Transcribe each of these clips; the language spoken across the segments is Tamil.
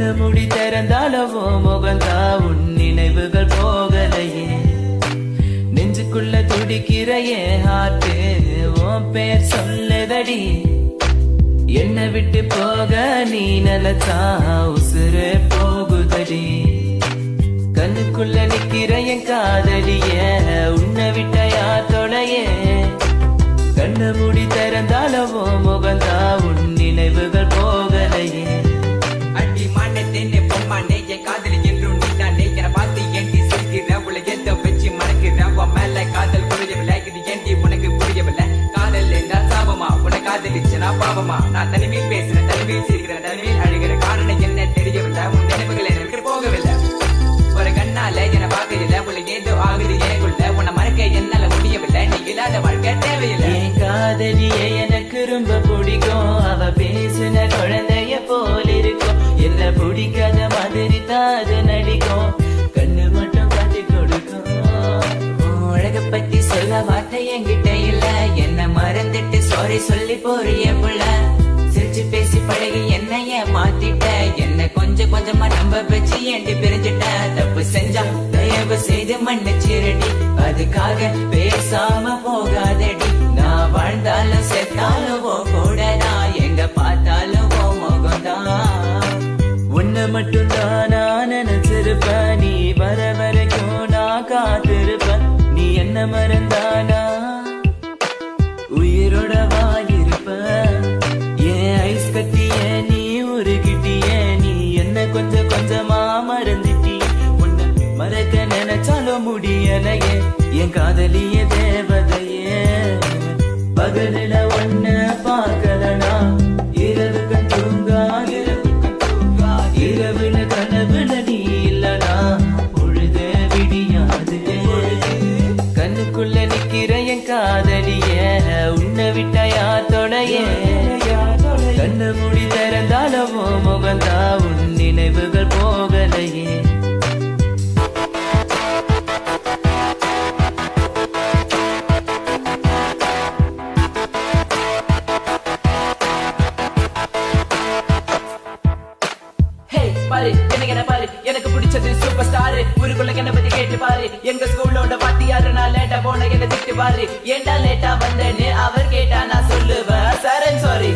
கண்ணு மூடி திறந்தாலவோ முகந்தா உன் நினைவுகள் போகலையே நெஞ்சுக்குள்ள துடிக்கிற என் ஹார்ட் உன் பேர் சொல்லுதடி என்ன விட்டு போக நீ நிலத்தா உசுறு போகுதடி கண்ணுக்குள்ள நிக்கிற என் காதலிய உன்னை விட்ட யார் தொலையே கண்ணு மூடி திறந்தாலவோ முகந்தா உன் நினைவுகள் போகலையே அடி மானே தேனே பொம்மானே என் காதலி என்றும் நீதானே என பார்த்து ஏண்டி சிரிக்கிற உள்ள எந்த வச்சு மறக்கிற உன் மேல காதல் புரியவில்லை இது ஏண்டி உனக்கு புரியவில்லை காதல் என்றால் சாபமா உன்னை காதலிச்சனா பாவமா நான் தனிமையில் பேசுறேன் தனிமையில் சிரிக்கிறேன் தனிமையில் அழுகிற காரணம் என்ன தெரியவில்லை உன் நினைவுகள் எனக்கு போகவில்லை ஒரு கண்ணால என பார்க்கல உள்ள ஏதோ ஆகுது ஏகுள்ள உன்னை மறக்க என்னால முடியவில்லை நீ இல்லாத வாழ்க்கை தேவையில்லை என் காதலியே எனக்கு ரொம்ப பிடிக்கும் அவ பேசுன குழந்தைய போல இருக்கும் என்ன பிடிக்காத மாதிரி தாது நடிக்கும் கண்ணு மட்டும் காட்டி கொடுக்கும் உலக பத்தி சொல்ல வார்த்தை என்கிட்ட இல்ல என்ன மறந்துட்டு சாரி சொல்லி போறிய புள்ள சிரிச்சு பேசி பழகி என்னைய மாத்திட்ட என்ன கொஞ்சம் கொஞ்சமா நம்ப வச்சு ஏண்டி பிரிஞ்சிட்ட தப்பு செஞ்சா தயவு செய்து மன்னிச்சிரடி அதுக்காக பேசாம போகாதடி நான் வாழ்ந்தாலும் செத்தாலும் கூட நான் எங்க பார்த்தாலும் முகம்தான் உன்னை மட்டும் தான் நான் நினைச்சிருப்ப நீ வர வரைக்கும் நான் காத்திருப்ப நீ என்ன மறந்தானா உயிரோட வாயிருப்ப ஏன் ஐஸ் கட்டிய நீ உருகிட்டிய நீ என்ன கொஞ்சம் கொஞ்சமா மறந்துட்டிய உன்னை மறக்க நினைச்சாலும் முடியலையே என் காதலிய தேவதையே பகலில ஒன்ன பார்க்கலனா இரவுக்கு தூங்காது இரவுல கனவுல நீ இல்லனா பொழுது விடியாது கண்ணுக்குள்ள நிக்கிற என் காதலிய உன்னை விட்ட யார் தொலையே கண்ணு மூடி திறந்தாலவோ முகந்தா உன் நினைவுகள் போகலையே பாரு என்ன பாரு எனக்கு பிடிச்சது சூப்பர் ஸ்டார் ஊருக்குள்ள என்ன பத்தி கேட்டு பாரு எங்க ஸ்கூலோட வாத்தியாரு நான் லேட்டா போன என்ன திட்டு பாரு ஏண்டா லேட்டா வந்தேன்னு அவர் கேட்டா நான் சொல்லுவேன் sir sorry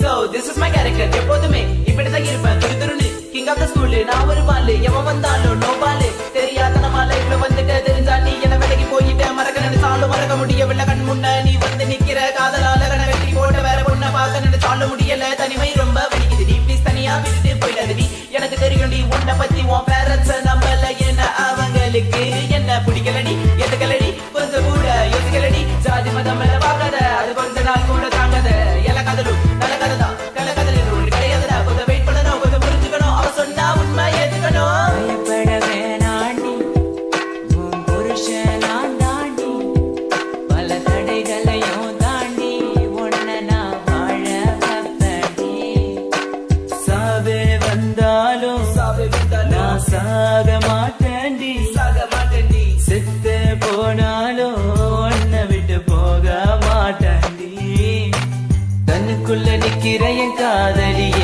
so this is my character எப்போதுமே இப்படிதான் இருப்பேன் துருன்னு கிங் ஆஃப் த ஸ்கூல் நான் ஒரு பாலு எவன் வந்தாலும் நோ பாலு தெரியாத நம்ம லைஃப்ல வந்துட்டு தெரிஞ்சா நீ என்ன விலகி போயிட்ட மறக்க நினைச்சாலும் மறக்க முடியவில்லை கண் முன்ன நீ வந்து நிக்கிற காதலால கண வெட்டி போட்ட வேற பொண்ணை பார்க்க நினைச்சாலும் முடியல தனிமை ரொம்ப வலிக்குது நீ ப்ளீஸ் தனியா விட்டுட்டு போயிடாதடி எனக்கு தெரியும் நீ உன்னை பத்தி உன் பேரண்ட்ஸ் நம்பல என்ன அவங்களுக்கு என்ன பிடிக்கலடி எதுக்கலடி கொஞ்சம் கூட யோசிக்கலடி ஜாதி மதம் மேல பார்க்காத அது கொஞ்ச நாள் கூட தாங்காத எல்லா கதலும் நல்ல கதை தான் கல கதலில் ஒன்று கிடையாதுடா கொஞ்சம் வெயிட் பண்ணணும் கொஞ்சம் புரிஞ்சுக்கணும் அவ சொன்னா உண்மை ஏத்துக்கணும் பயப்பட வேணாண்டி உன் புருஷன் நான் தாண்டி பல தடைகளையும் தாண்டி உன்னை நான் வாழ வைப்பேன்டி சாவே வந்தாலும் நான் சாக மாட்டேன்டி செத்து போனாலும் உன்னை விட்டு போக மாட்டேன்டி கண்ணுக்குள்ள நிக்கிற என் காதலிய